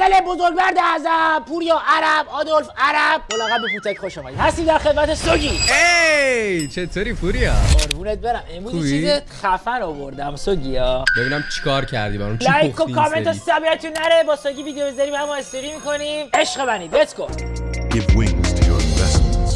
چنل بزرگوارد اعظم پوریا عرب آدولف عرب ملقب به پوتک خوش اومدید. هستیم در خدمت سوگی. ای چطوری پوریا؟ قربونت برم. امروز چیز خفن آوردم سوگیا. ببینم چیکار کردی برام. چی لایک و کامنت و سابسکرایبتون نره. با سوگی ویدیو بذاریم اما استریم می‌کنیم. عشق بنید. لیتس گو. Give wings to your investments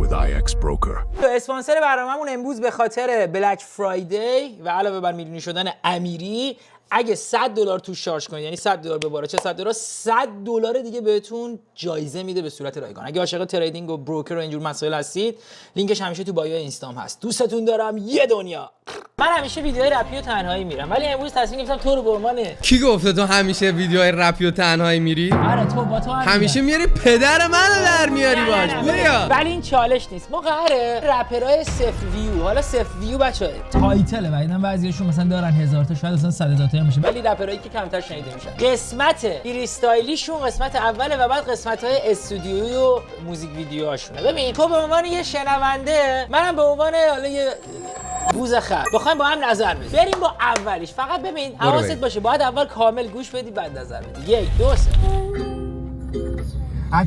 with IX Broker. اسپانسر برنامه‌مون امروز به خاطر بلک فرایدی و علاوه بر میلیونی شدن امیری اگه $100 توش شارژ کنید، یعنی $100 به باره چه $100 $100 دیگه بهتون جایزه میده به صورت رایگان. اگه عاشق تریدینگ و بروکر و اینجور مسائل هستید، لینکش همیشه تو بایو اینستام هست. دوستتون دارم یه دنیا. من همیشه ویدیوهای رپی و تنهایی میرم، ولی امروز تصمیم گرفتم تو رو به عنوان کی گفته تو همیشه ویدیوهای رپی و تنهایی میری؟ آره تو با تو همیشه میاری پدر منو در میاری باش. پوریا ولی این چالش نیست. ما قراره رپرای صفر ویو، حالا صفر ویو بچه‌ها تایتل بعدن بعضیاشون مثلا دارن 1000 تا شاید اصلا 100,000 تا میشه، ولی رپرایی که کمتر شنیده میشن. قسمت فریستایلیشون قسمت اوله و بعد قسمت‌های استودیویی و موزیک ویدیوهاشونه. ببین تو به عنوان یه شنونده، منم به عنوان حالا یه بوزخر بخوایم با هم نظر بدیم. بریم با اولیش. فقط ببین حواست باشه باید اول کامل گوش بدی بعد نظر بدی. 1 2 3.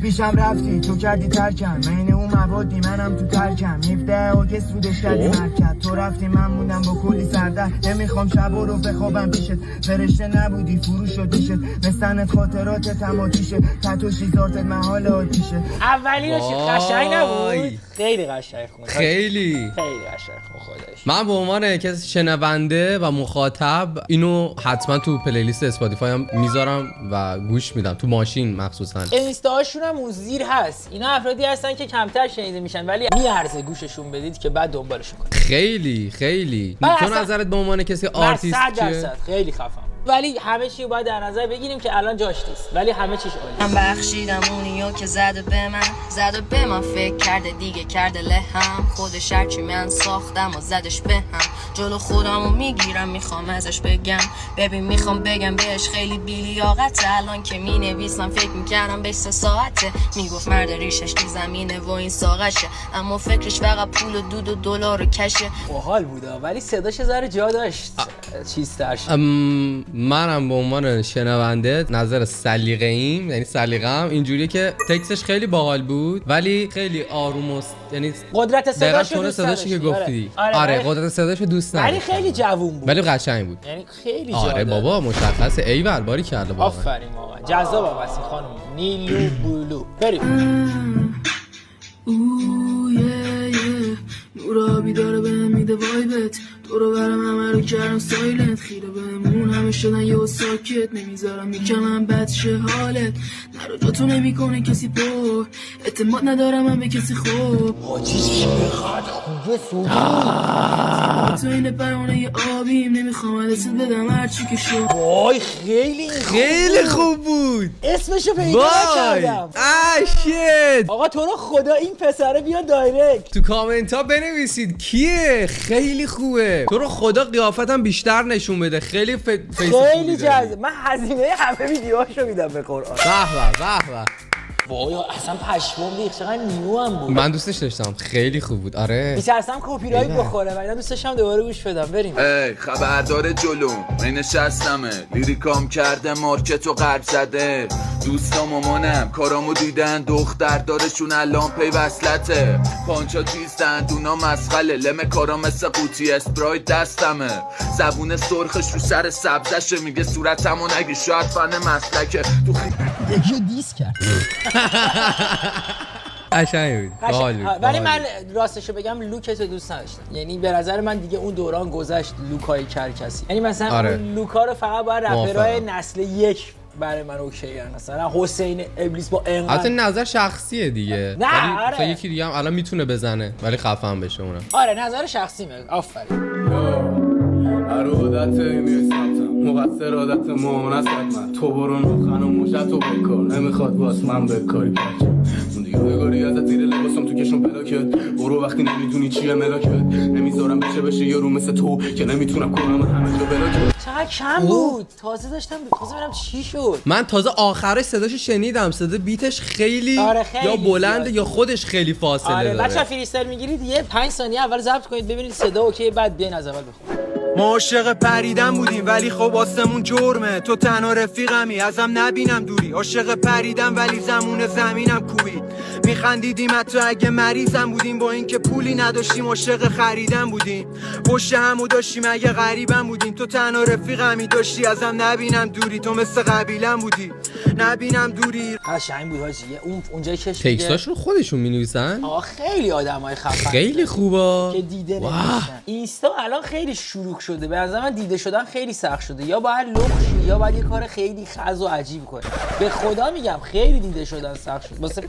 پیشم رفتی تو کردی ترکم، من اون مبادی منم تو ترکم. 17 آگست سودش کردی مرکب، تو رفتی من موندم با کلی سردر. نمیخوام شبا رو بخوابم پیشت، فرشته نبودی فروش و دیشت. مثلنت خاطرات تماتیشه، تتوشی زارتت محال آتیشه. اولی رو چی قشنگ نبود؟ خیلی قشنگ خوند. خیلی قشنگ خوند خودش. من به عنوان کسی شنونده و مخاطب اینو حتما تو پلیلیست اسپاتیفای هم میذارم و گوش میدم، تو ماشین مخصوصا. اینستاشون هم اون زیر هست. اینا افرادی هستن که کمتر شنیده میشن ولی میارزه گوششون بدید که بعد دنبالشون کنید. خیلی تو نظرت به عنوان کسی آرتیست چیه؟ خیلی خفن، ولی همه چی باید در نظر بگیریم که الان جاش نیست، ولی همه چیش عالیه. من بخشیدم اونیو که زده به من فکر کرده دیگه کرده لهم. خودش هرچی من ساختم و زدش به هم. جلو خودمو میگیرم میخوام ازش بگم. ببین میخوام بگم بهش خیلی بیلیاقته. الان که مینویسم فکر میکردم به 3 ساعته. میگفت مرد ریشش تو زمینه و این ساقشه، اما فکرش فقط پول و دود و دلار و کشه. باحال بوده ولی صداش ذره جا داشت چیز ترش. منم به عنوان شنونده نظر سلیقه‌ایم، یعنی سلیقه‌ام اینجوریه که تکستش خیلی باحال بود ولی خیلی آروم است، یعنی قدرت صداش که گفتی. آره قدرت صداشو دوست نداشتم ولی خیلی جوون بود، ولی قشنگ بود، یعنی خیلی جا آره بابا مشخصه. ایول باری کرده واقعا. آفرین واقعا جذاب واسه خانم نیلو بولو. بریم. نورابی داره بهم میده وایبت، تو رو برم همه رو کردم سایلنت. خیره بهمون همه شدن یه ساکت، نمیذارم میکمم بد شه حالت. نرو جاتو نمیکنه کسی پر، اعتماد ندارم من به کسی خوب. حاجی چقدر خوبه سوگی. تو این پرانه آبیم، نمیخوام دست بدم هرچی که شد. وای خیلی خوب بود. اسمشو پیدا نکردم. شیت. آقا تو رو خدا این پسره بیا دایرکت تو کامنت ها بنویسید کیه. خیلی خوبه. تو رو خدا قیافتم بیشتر نشون بده. خیلی خیلی جذاب. من هزینه همه ویدیوهاشو میدم به قرآن. به وای اصلا پشمام ریخت. چقدر نیو هم بود. من دوستش داشتم. خیلی خوب بود. آره میترسم کپی رایت بخوره ولی دوست داشتم دوباره گوش بدم. بریم. ای خبردار جلوم من نشستمه، لیریکام کرده مارکت و غرب زده. دوستا مامانم کارامو دیدن، دختر دارشون الان پی وصلته. پانچا تیزن دونا مسخله، لم کارا مثل قوطی اسپرایت دستمه. زبون سرخش رو سر سبزشه، میگه صورتمو نگی شاید فن مسلکه. تو یکی دیس کرد. قشنگ بود. ولی من راستشو بگم لوکتو دوست نداشتم. یعنی به نظر من دیگه اون دوران گذشت لوکای کرکسی. یعنی مثلا اون لوکا رو فقط باید رپرای نسل 1 برای من اوکی ان. مثلا حسین ابلیس با انقدر البته نظر شخصیه دیگه. نه آره. یکی دیگه هم الان میتونه بزنه ولی خفن بشه اونم. آره نظر شخصیمه. آفرین. عادت میرسم مقصر عادت مامون من. تو برو نخن و موشت و بکار، نمیخواد باز من بکاری پرچم. اون دیگه بگاری ازت زیر لباسم تو کشم بلاکت. برو وقتی نمیدونی چیه ملاکت، نمیذارم بشه یه رو مثل تو که نمیتونم کنم همه جا بلاکت. چقدر کم بود. تازه داشتم ببینم چی شد. من تازه آخرش صداشو شنیدم. صدا بیتش خیلی خیلی یا بلنده یا خودش خیلی فاصله داره. بچه‌ها فریستایل میگیرید یه 5 ثانیه اول ضبط کنید ببینید صدا اوکی بعد بیاین از اول بخونید. ما عاشق پریدن بودیم ولی خب آسمون جرمه. تو تنها رفیقمی ازم نبینم دوری. عاشق پریدن ولی زمون زمینم کوبید. میخندیدیم حتی اگه مریضم بودیم. با اینکه پولی نداشتیم عاشق خریدن بودیم. پشت همو داشتیم اگه غریبم بودیم. تو تنها رفیقمی داشتی ازم نبینم دوری. تو مثل قبیلم بودی نبینم دوری. قشنگ بود حاجی. اونجایی که تکستاشون خودشون مینویسن. خیلی آدمای خفن خیلی خوبه که دیده نمیشن. اینستا الان خیلی شلوغ شده. به نظر من دیده شدن خیلی سخت شده. یا باید لخشی یا باید یه کار خیلی خز و عجیب کنی. به خدا میگم خیلی دیده شدن سخت شد. واسه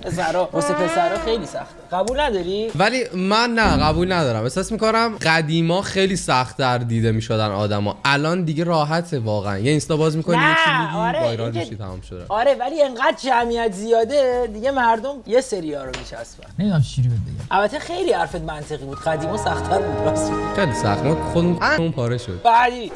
پسرا خیلی سخته. قبول نداری؟ ولی من نه قبول ندارم. احساس میکنم قدیما خیلی سخت‌تر دیده میشدن آدما. الان دیگه راحته واقعا. یه اینستا باز میکنی یه چی میگی وایرال میشی تمام شده. آره ولی انقدر جمعیت زیاده دیگه مردم یه سری‌ها رو میچسبن. نمیدونم چی رو بگم. البته خیلی حرفت منطقی بود. قدیما سخت‌تر بود راست. خیلی سخت. ما خودمون پاره شد. بعدی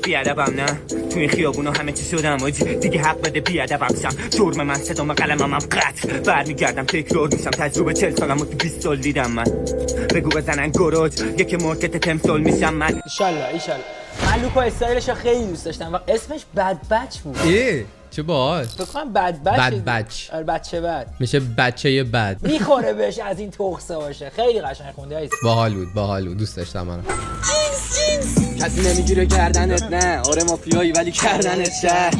بیادبم نه تو این خیابونا همه چی شدم آجی دیگه حق بده بیادبم شم. جرم من صدام قلمم قطع برمیگردم تکرار میشم. تجربه 40 سالم و تو 20 سال دیدم من. بگو بزنن گروج یک مارکت تمثال میشم من. ایشالله من لوکو استایلش خیلی دوست داشتم و اسمش بد بچ بود. چه باحال. فکر کنم بد بچ. آره بچه بد میشه بچه بد. میخوره بهش از این تخصه باشه. خیلی قشنگ خونده هست. باحال بود دوست داشتم منم. کسی نمیگیره کردنت نه. آره مافیایی ولی کردنت شهر.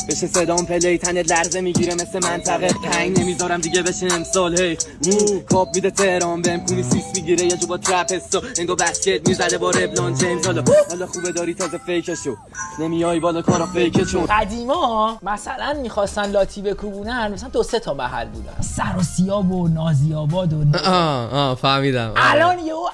بشه صدام پلی تنت لرزه میگیره مثل منطقه تنگ. نمیذارم دیگه بشه امسال هی کاپ میده تهران بهم کونی سیس میگیره یه جو با ترپستو انگو بسکت میزده با ربلان جیمز. حالا خوبه داری تازه فیکشو نمیای بالا کارا فیکه. چون قدیما مثلا میخواستن لاتی بکوبونن مثلا 2-3 تا محل بودن. سر و سیاب و نازی آباد و فهمیدم. الان یهو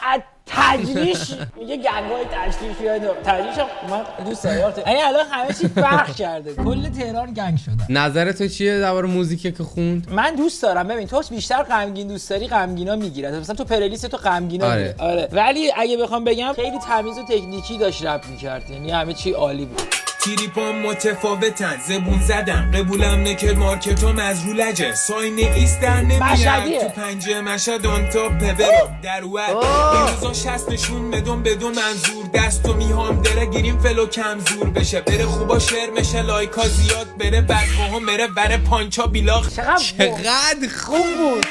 تجریش میگه گنگای تجریش بیاید. تجریش من دوست دارم. یعنی الان همه چی فرق کرده. کل تهران گنگ شده. نظر تو چیه درباره موزیکی که خوند؟ من دوست دارم. ببین تو بیشتر غمگین دوست داری غمگینا میگیره. مثلا تو پلیلیست تو غمگینا آره. ولی اگه بخوام بگم خیلی تمیز و تکنیکی داشت رپ می‌کرد. یعنی همه چی عالی بود. تریپام متفاوتن زبون زدم قبولم نکر مارکتو مزرولجه ساینه ایست در نمیاد تو پنجه مشهد آن تا پبرم در وقت این روزا 60 نشون بدون منظور دستو میهام داره گیریم فلو کم زور بشه بره خوبا شعر میشه لایکا زیاد بره بدگاها مره بره پانچا بیلاخ. چقدر خوب بود.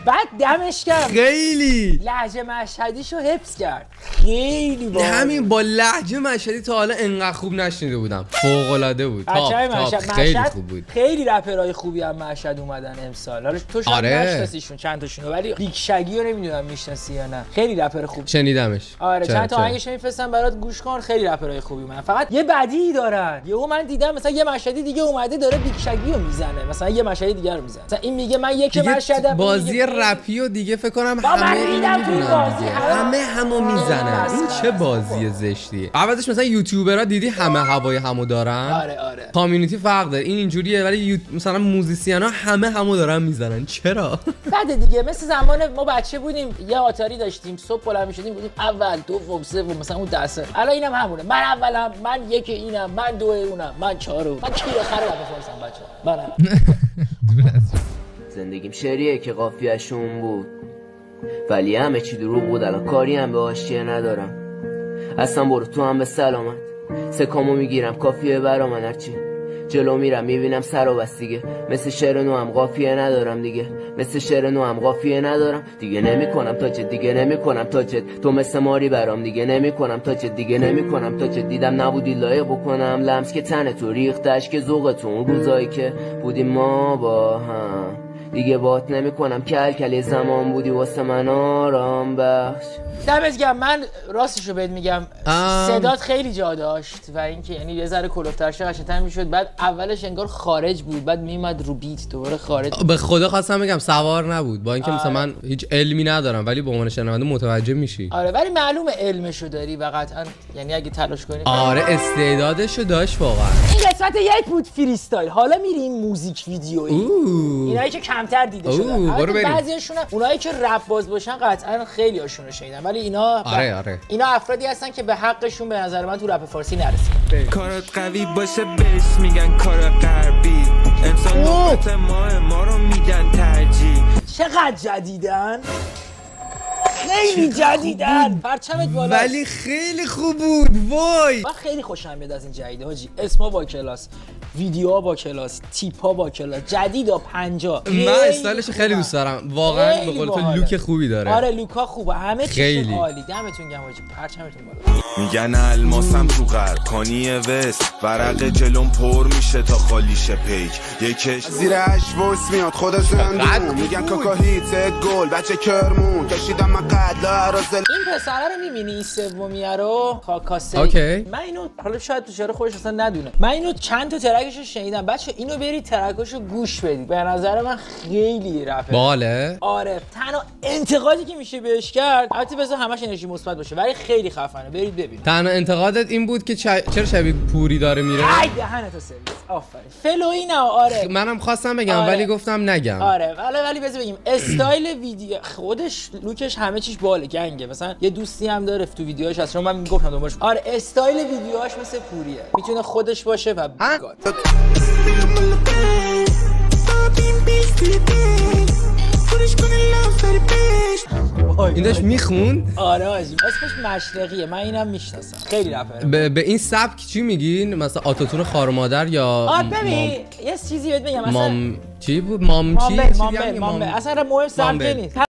بعد دمش کرد خیلی لهجه مشهدیشو حفظ کرد. خیلی باحال. همین با لهجه مشهدی تا حالا انقدر خوب نشنیده بودم. فوق العاده بود. خیلی خوب بود. خیلی رپرای خوبی هم مشهد اومدن امسال. حالا تو شاید نشناسیشون چند تاشونو ولی بیگ شگی رو نمیدونم میشناسی یا نه. خیلی رپر خوب. شنیدمش. آره چند تا آهنگش میفرستم برات گوش کن. خیلی رپرای خوبی اومدن. فقط یه بدی دارن. یهو من دیدم مثلا یه مشهدی دیگه اومده داره بیگ شگی رو میزنه. مثلا یه مشهدی دیگه رو میزنه. مثلا این میگه من یک مشهدم. بازی رپی و دیگه فکر کنم همه همو میزنن. این چه بازی زشتیه. عوضش مثلا یوتیوبرها دیدی همه هوای همو دارن. آره کامیونیتی فرق داره. این اینجوریه ولی مثلا موزیسینا همه همو دارن میزنن. چرا؟ بعد دیگه مثل زمان ما بچه بودیم یه آتاری داشتیم صبح بلند میشدیم بودیم اول دوم سوم مثلا اون دسته. الان اینم همونه. من اولم، من یک اینم، من دو اونم، من چهارم. من کی آخر رپ فارسم بچه‌ها. منم. زندگیم شعریه که قافیه‌شون بود ولی همه چی دروغ بود. الان کاری هم به آشتیه ندارم. اصلا برو تو هم به سلامت. سکامو میگیرم کافیه برا من. هرچی جلو میرم میبینم سر و بس دیگه. مثل شعر نو هم قافیه ندارم دیگه. مثل شعر نو هم قافیه ندارم دیگه. نمیکنم تاچت دیگه. نمیکنم تاچت. تو مثل ماری برام دیگه. نمیکنم تاچت دیگه. نمیکنم تاچت. دیدم نبودی لایق بکنم لمس که تن تو ریختش که ذوق تو. اون روزایی که بودیم ما با هم دیگه بات نمیکنم. کل زمان بودی واسه من آرام بخش. دمت گرم. من راستشو بهت میگم صدات خیلی جا داشت و اینکه یعنی یه ذره کلوفتر شه قشنگ‌تر میشد. بعد اولش انگار خارج بود بعد میومد رو بیت دوباره خارج. به خدا خواستم بگم سوار نبود با اینکه مثلا من هیچ علمی ندارم ولی به عنوان شنونده متوجه میشی. آره ولی معلومه علمشو داری و قطعا یعنی اگه تلاش کنی. آره استعدادشو داشت واقعا. این قسمت یک بود فریستایل. حالا میریم موزیک ویدیویی. اینایی که کمتر دیده شدن. بعضیاشون اونایی که رپ باز باشن قطعا خیلی هاشون رو شنیدن ولی اینا اینا افرادی هستن که به حقشون به نظر من تو رپ فارسی نرسیدن. کارت قوی باشه بهش میگن کار غربی. انسان نوبت ما رو میدن ترجیح. چقدر جدیدن. خیلی جدیدن. پرچمت بالا. ولی خیلی خوب بود. وای من خیلی خوشم میاد از این جدید حاجی. اسما با کلاس، ویدیوها با کلاس، تیپا با کلاس، جدیدا 50. من استایلش خیلی دوست دارم واقعا. به قول تو لوک خوبی داره. آره لوکا خوبه، همه چیز عالی. دمتون گرم حاجی، پرچمتون بالا. میگن الماسم تو غرب کانیه وست، ورق جلوم پر میشه تا خالیشه پیک یکش زیر اشوس میاد خود زندون. میگن کاکا هیت زد گل بچه کرمون کشیدم من قد لعرازل. این پسره رو میبینی این سومیه رو کاکاسه. من اینو حالا شاید تو چرا خودش اصلا ندونه، من اینو چند تا ترکشو شنیدم. بچه اینو برید ترکاشو گوش بدید، به نظر من خیلی رپه باله. آره تنها انتقادی که میشه بهش کرد، البته بذار همش انرژی مثبت باشه ولی خیلی خفنه، برید ببینید. تنها انتقادت این بود که چرا شبیه پوری داره میره؟ ای دهنتو سرویس. آفرین فلوی نه. آره منم خواستم بگم ولی گفتم نگم. آره ولی بذار بگیم استایل ویدیو خودش لوکش همه چیش باله گنگه. مثلا یه دوستی هم داره تو ویدیوهاش هست، من میگفتم دنبالش. آره استایل ویدیوهاش مثل پوریه، میتونه خودش باشه و این داشت میخوند؟ آره آجی اسمش مشرقیه، من اینم میشناسم، خیلی رپره. به این سبک چی میگین؟ مثلا آتوتون خار مادر یا ببین یه چیزی بهت بگم، مثلا چی بود؟ مامبل اصلا مهم سبک نیست.